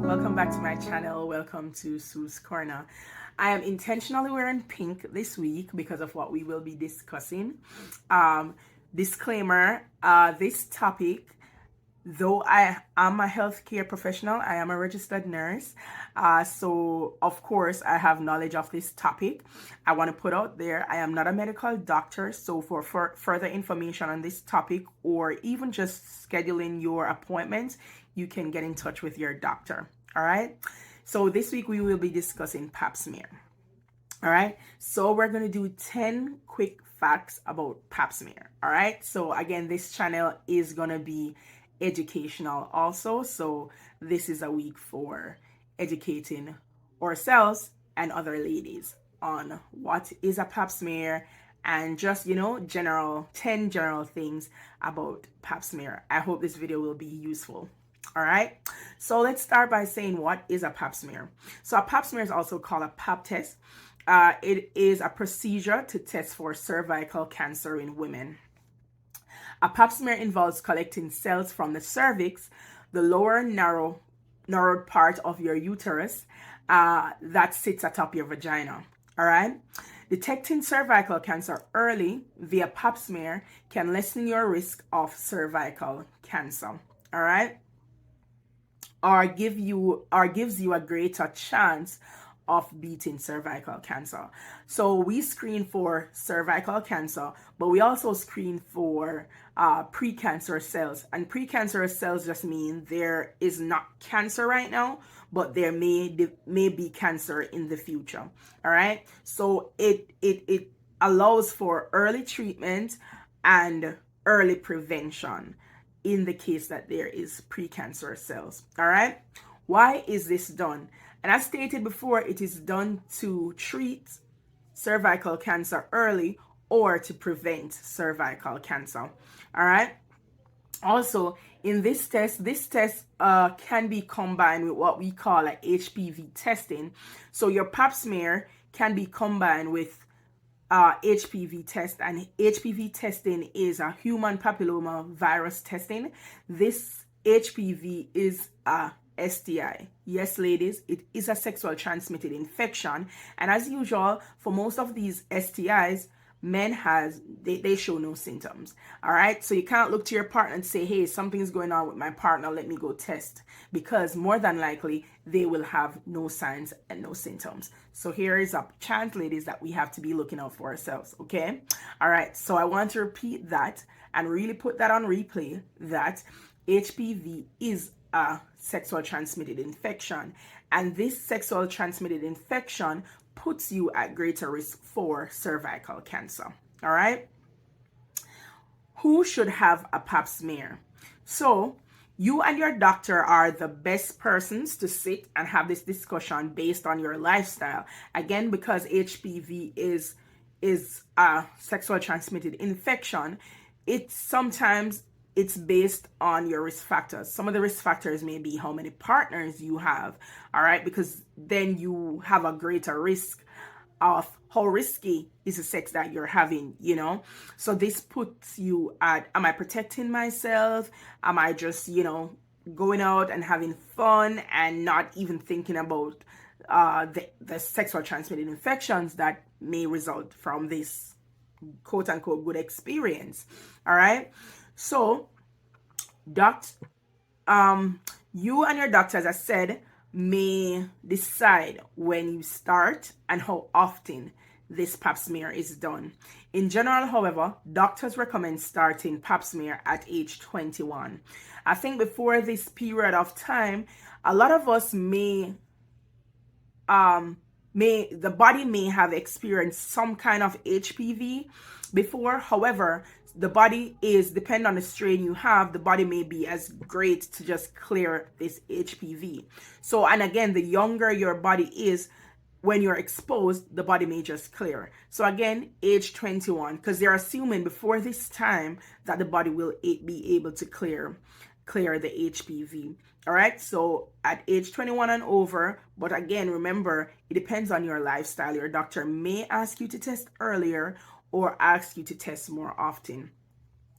Welcome back to my channel. Welcome to Sue's Corner. I am intentionally wearing pink this week because of what we will be discussing. Disclaimer, this topic, though I am a healthcare professional, I am a registered nurse. So of course I have knowledge of this topic. I want to put out there, I am not a medical doctor. So for further information on this topic, or even just scheduling your appointments, you can get in touch with your doctor. All right. So this week we will be discussing pap smear. All right. So we're going to do 10 quick facts about pap smear. All right. So again, this channel is going to be educational also. So this is a week for educating ourselves and other ladies on what is a pap smear and just, 10 general things about pap smear. I hope this video will be useful. All right, so let's start by saying what is a pap smear. So a pap smear is also called a pap test. It is a procedure to test for cervical cancer in women. A pap smear involves collecting cells from the cervix, the lower narrowed part of your uterus that sits atop your vagina. All right. Detecting cervical cancer early via pap smear can lessen your risk of cervical cancer. All right. Or gives you a greater chance of beating cervical cancer. So we screen for cervical cancer, but we also screen for precancerous cells. And precancerous cells just mean there is not cancer right now, but there may be cancer in the future. All right. So it allows for early treatment and early prevention in the case that there is precancerous cells. All right. Why is this done? And as stated before, it is done to treat cervical cancer early or to prevent cervical cancer. All right. Also, in this test can be combined with what we call a HPV testing. So your pap smear can be combined with HPV test, and HPV testing is a human papilloma virus testing. This HPV is a STI. Yes, ladies, it is a sexual transmitted infection, and as usual for most of these STIs, men they show no symptoms. All right, so you can't look to your partner and say, hey, something's going on with my partner, let me go test, because more than likely they will have no signs and no symptoms. So here is a chance, ladies, that we have to be looking out for ourselves. Okay. All right, so I want to repeat that and really put that on replay, that HPV is a sexual transmitted infection, and this sexual transmitted infection puts you at greater risk for cervical cancer. All right. Who should have a pap smear? So you and your doctor are the best persons to sit and have this discussion based on your lifestyle. Again, because HPV is a sexual transmitted infection, it's based on your risk factors. Some of the risk factors may be how many partners you have, all right, because then you have a greater risk of how risky is the sex that you're having, So this puts you at, am I protecting myself? Am I just, going out and having fun and not even thinking about the sexual transmitted infections that may result from this quote unquote good experience. All right. So, you and your doctor, as I said, may decide when you start and how often this pap smear is done. In general, however, doctors recommend starting pap smear at age 21. I think before this period of time, a lot of us the body may have experienced some kind of HPV before. However, the body is, depend on the strain you have, the body may be as great to just clear this HPV. So, and again, the younger your body is, when you're exposed, the body may just clear. So again, age 21, because they're assuming before this time that the body will be able to clear the HPV. All right, so at age 21 and over, but again, remember, it depends on your lifestyle. Your doctor may ask you to test earlier or ask you to test more often.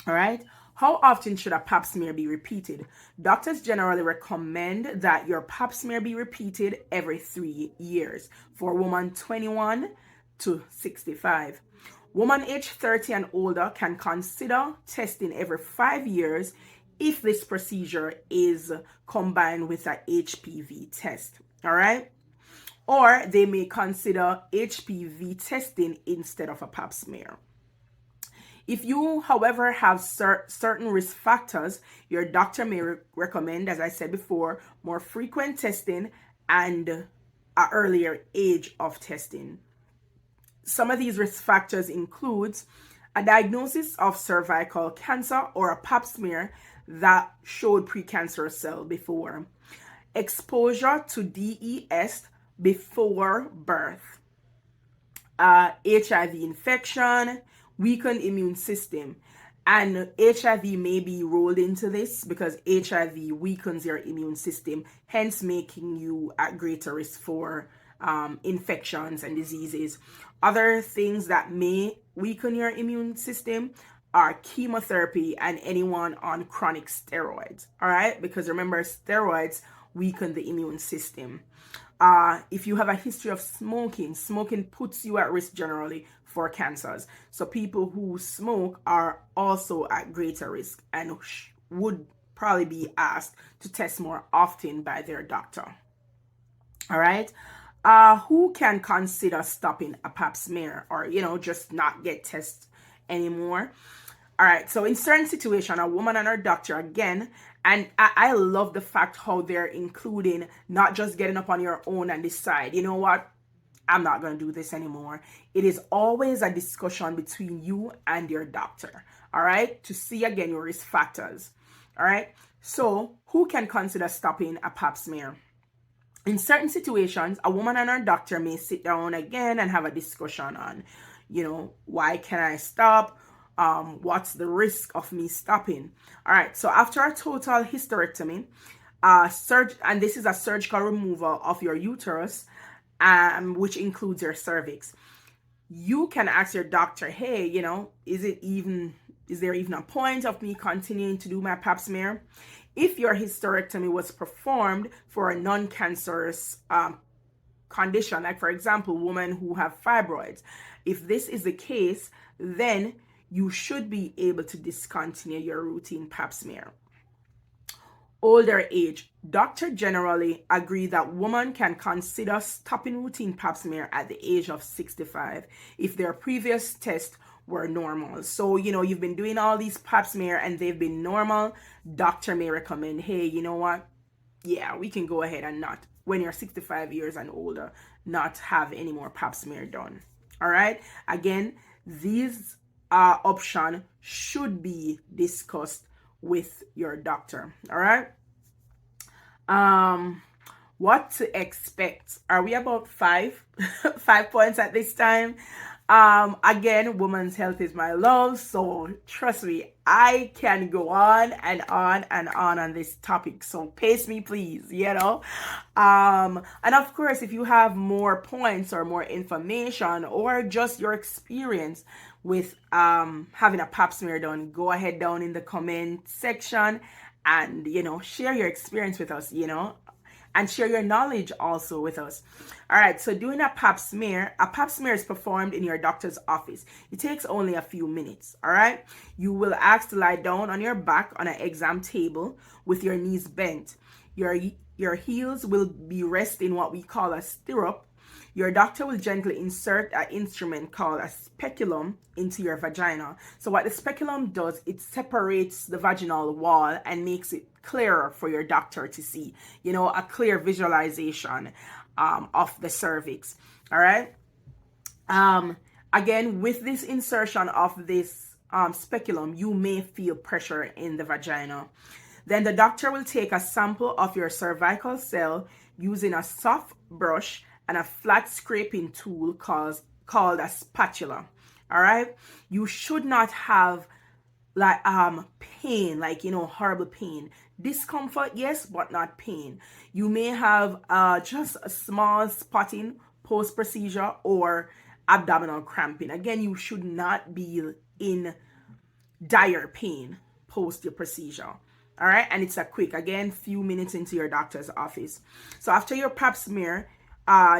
All right. How often should a pap smear be repeated? Doctors generally recommend that your pap smear be repeated every 3 years for women 21 to 65. Women age 30 and older can consider testing every 5 years if this procedure is combined with a HPV test. All right? Or they may consider HPV testing instead of a pap smear. If you, however, have certain risk factors, your doctor may recommend, as I said before, more frequent testing and an earlier age of testing. Some of these risk factors include a diagnosis of cervical cancer or a pap smear that showed precancerous cell before, exposure to DES before birth, HIV infection, weakened immune system. And HIV may be rolled into this because HIV weakens your immune system, hence making you at greater risk for infections and diseases. Other things that may weaken your immune system are chemotherapy and anyone on chronic steroids. All right, because remember, steroids weaken the immune system. If you have a history of smoking puts you at risk generally for cancers. So people who smoke are also at greater risk and would probably be asked to test more often by their doctor. All right. Who can consider stopping a pap smear or, just not get tested anymore? All right. So in certain situation, a woman and her doctor again, and I love the fact how they're including not just getting up on your own and decide, you know what, I'm not going to do this anymore. It is always a discussion between you and your doctor. All right. To see again your risk factors. All right. So who can consider stopping a pap smear? In certain situations, a woman and her doctor may sit down again and have a discussion on, why can I stop? What's the risk of me stopping? All right. So after a total hysterectomy, and this is a surgical removal of your uterus, which includes your cervix, you can ask your doctor, hey, is there even a point of me continuing to do my pap smear? If your hysterectomy was performed for a non-cancerous condition, like for example, women who have fibroids, if this is the case, then you should be able to discontinue your routine pap smear. Older age, doctors generally agree that women can consider stopping routine pap smear at the age of 65 if their previous tests were normal. So, you've been doing all these pap smear and they've been normal. Doctor may recommend, hey, you know what? Yeah, we can go ahead and not, when you're 65 years and older, not have any more pap smear done. All right. Again, these options should be discussed with your doctor. All right. What to expect? Are we about 5 points at this time? Again, women's health is my love, so trust me, I can go on and on and on this topic, so pace me please, and of course, if you have more points or more information or just your experience with having a pap smear done, go ahead down in the comment section and share your experience with us, and share your knowledge also with us. All right, so doing a pap smear is performed in your doctor's office. It takes only a few minutes. All right, you will ask to lie down on your back on an exam table with your knees bent. Your heels will be resting what we call a stirrup. Your doctor will gently insert an instrument called a speculum into your vagina. So what the speculum does, it separates the vaginal wall and makes it clearer for your doctor to see, a clear visualization of the cervix. All right. Again, with this insertion of this speculum, you may feel pressure in the vagina. Then the doctor will take a sample of your cervical cell using a soft brush and a flat scraping tool called a spatula. All right. You should not have pain, horrible pain. Discomfort, yes, but not pain. You may have just a small spotting post-procedure or abdominal cramping. Again, you should not be in dire pain post your procedure. All right, and it's a quick, again, few minutes into your doctor's office. So after your pap smear,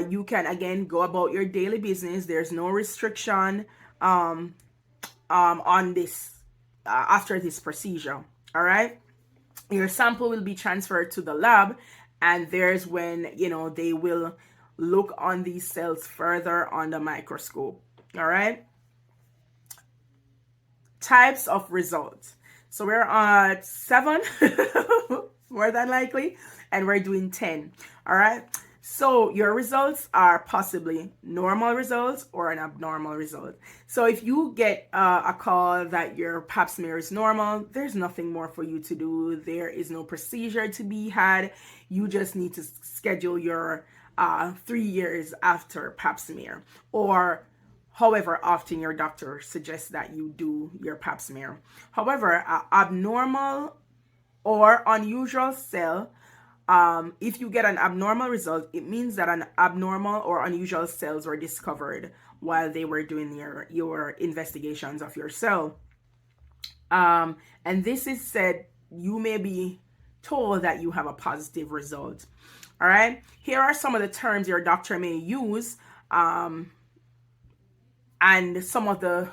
you can again go about your daily business. There's no restriction on this after this procedure. All right, your sample will be transferred to the lab, and there's when they will look on these cells further on the microscope. All right, types of results. So we're at 7 more than likely, and we're doing 10. All right, so your results are possibly normal results or an abnormal result. So if you get a call that your pap smear is normal, there's nothing more for you to do. There is no procedure to be had. You just need to schedule your 3 years after pap smear, or however often your doctor suggests that you do your pap smear. However, abnormal or unusual cell, if you get an abnormal result, it means that an abnormal or unusual cells were discovered while they were doing your investigations of your cell. And this is said, you may be told that you have a positive result. All right, here are some of the terms your doctor may use, and some of the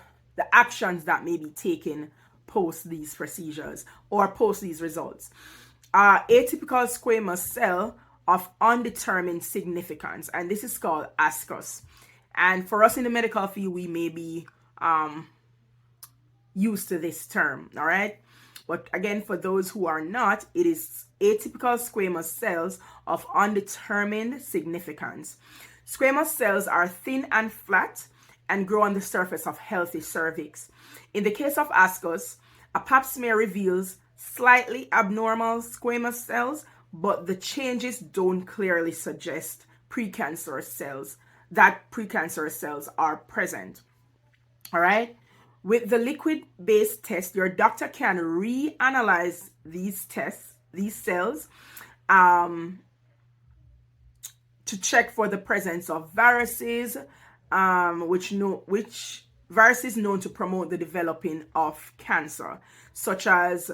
actions that may be taken post these procedures or post these results. Atypical squamous cell of undetermined significance, and this is called ASCUS. And for us in the medical field, we may be used to this term, all right? But again, for those who are not, it is atypical squamous cells of undetermined significance. Squamous cells are thin and flat and grow on the surface of healthy cervix. In the case of ASCUS, a pap smear reveals slightly abnormal squamous cells, but the changes don't clearly suggest precancerous cells, that precancerous cells are present. All right? With the liquid-based test, your doctor can reanalyze these cells, to check for the presence of viruses, which viruses known to promote the developing of cancer, such as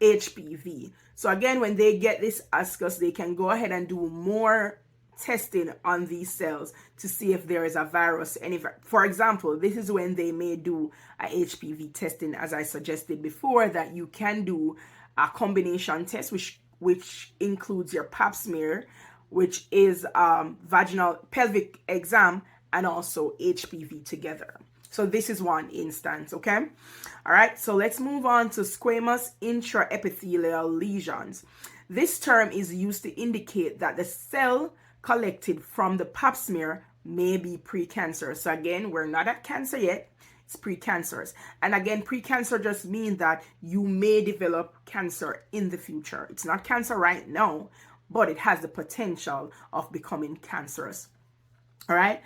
HPV. So again, when they get this ASCUS, they can go ahead and do more testing on these cells to see if there is a virus. For example, this is when they may do a HPV testing, as I suggested before, that you can do a combination test, which includes your pap smear, which is vaginal pelvic exam, and also HPV together. So this is one instance, okay? All right, so let's move on to squamous intraepithelial lesions. This term is used to indicate that the cell collected from the pap smear may be precancerous. So again, we're not at cancer yet, it's precancerous. And again, precancer just means that you may develop cancer in the future. It's not cancer right now, but it has the potential of becoming cancerous. All right.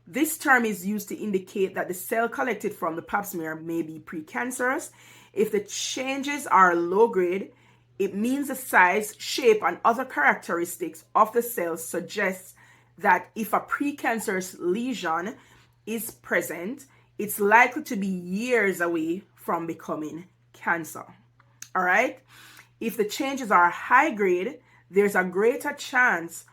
This term is used to indicate that the cell collected from the pap smear may be precancerous. If the changes are low grade, it means the size, shape, and other characteristics of the cells suggests that if a precancerous lesion is present, it's likely to be years away from becoming cancer. All right. If the changes are high grade, there's a greater chance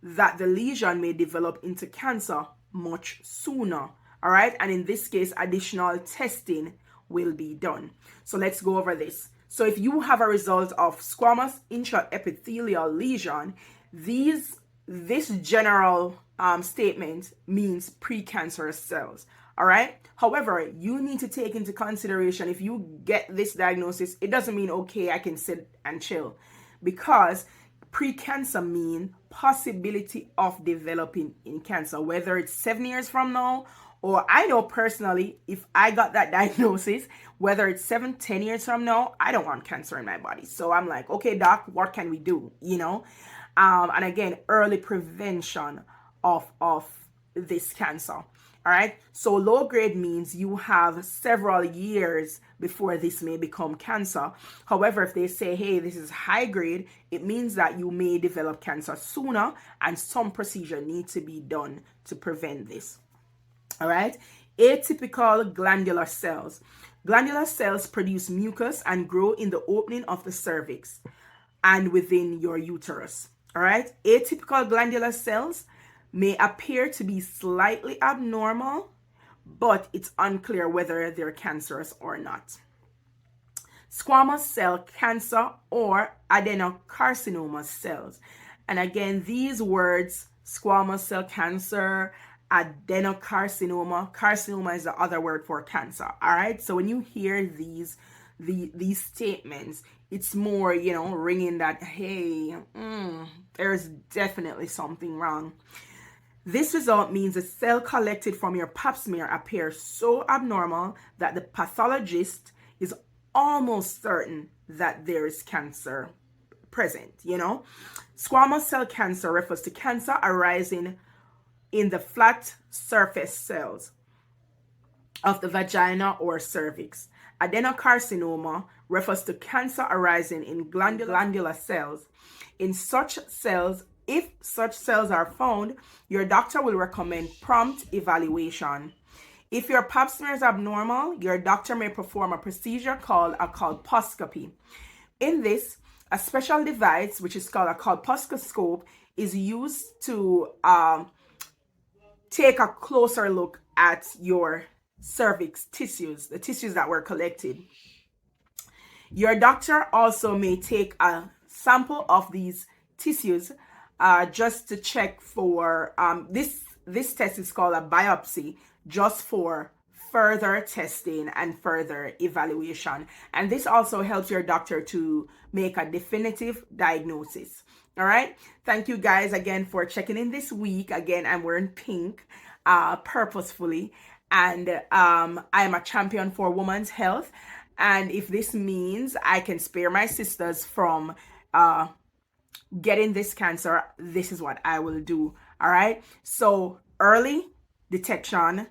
that the lesion may develop into cancer much sooner. All right. And in this case, additional testing will be done. So let's go over this. So if you have a result of squamous intraepithelial lesion, this general statement means precancerous cells. All right. However, you need to take into consideration, if you get this diagnosis, it doesn't mean, okay, I can sit and chill, because precancer mean possibility of developing in cancer, whether it's 7 years from now, or I know personally, if I got that diagnosis, whether it's 7, 10 years from now, I don't want cancer in my body. So I'm like, okay, doc, what can we do? And again, early prevention of this cancer. All right. So low grade means you have several years before this may become cancer. However, if they say, hey, this is high grade, it means that you may develop cancer sooner, and some procedure needs to be done to prevent this. All right. Atypical glandular cells. Glandular cells produce mucus and grow in the opening of the cervix and within your uterus. All right. Atypical glandular cells may appear to be slightly abnormal, but it's unclear whether they're cancerous or not. Squamous cell cancer or adenocarcinoma cells. And again, these words, squamous cell cancer, adenocarcinoma, carcinoma is the other word for cancer. All right. So when you hear these statements, it's more, ringing that, hey, there's definitely something wrong. This result means a cell collected from your pap smear appears so abnormal that the pathologist is almost certain that there is cancer present. Squamous cell cancer refers to cancer arising in the flat surface cells of the vagina or cervix. Adenocarcinoma refers to cancer arising in glandular cells. In such cells, if such cells are found, your doctor will recommend prompt evaluation. If your pap smear is abnormal, your doctor may perform a procedure called a colposcopy. In this, a special device, which is called a colposcoscope, is used to take a closer look at your cervix tissues, the tissues that were collected. Your doctor also may take a sample of these tissues just to check for this test is called a biopsy, just for further testing and further evaluation. And this also helps your doctor to make a definitive diagnosis. All right. Thank you guys again for checking in this week. Again, I'm wearing pink purposefully. And I am a champion for women's health. And if this means I can spare my sisters from getting this cancer, this is what I will do. All right. So early detection,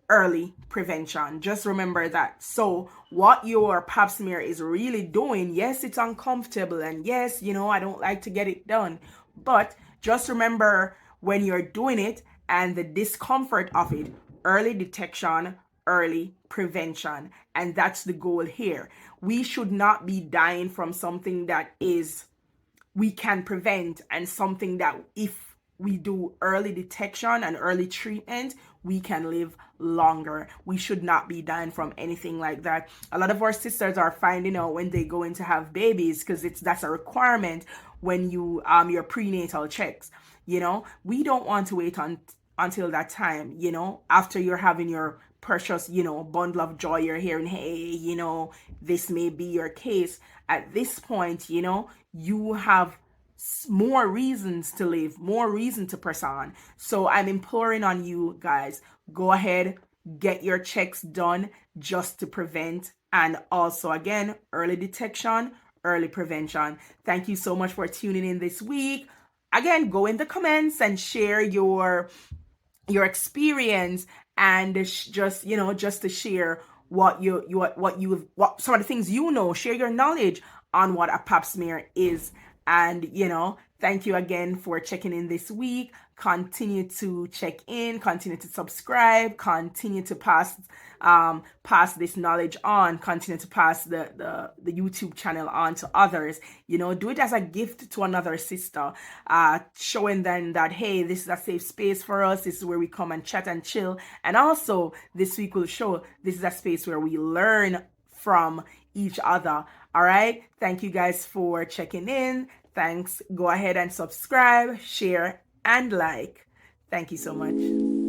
early prevention. Just remember that. So what your pap smear is really doing, yes, it's uncomfortable. And yes, I don't like to get it done. But just remember when you're doing it and the discomfort of it, early detection, early prevention. And that's the goal here. We should not be dying from something that we can prevent, and something that if we do early detection and early treatment, we can live longer. We should not be dying from anything like that. A lot of our sisters are finding out when they go in to have babies, because that's a requirement when you your prenatal checks. We don't want to wait until that time, after you're having your precious, bundle of joy, you're hearing, hey, this may be your case. At this point, you have more reasons to live, more reason to press on. So I'm imploring on you guys, go ahead, get your checks done just to prevent. And also, again, early detection, early prevention. Thank you so much for tuning in this week. Again, go in the comments and share your experience, and just to share what some of the things share your knowledge on what a pap smear is. And thank you again for checking in this week. Continue to check in, continue to subscribe, continue to pass this knowledge on, continue to pass the YouTube channel on to others. Do it as a gift to another sister, showing them that, hey, this is a safe space for us. This is where we come and chat and chill. And also this week will show this is a space where we learn from each other. All right. Thank you guys for checking in. Thanks. Go ahead and subscribe, share, and like. Thank you so much.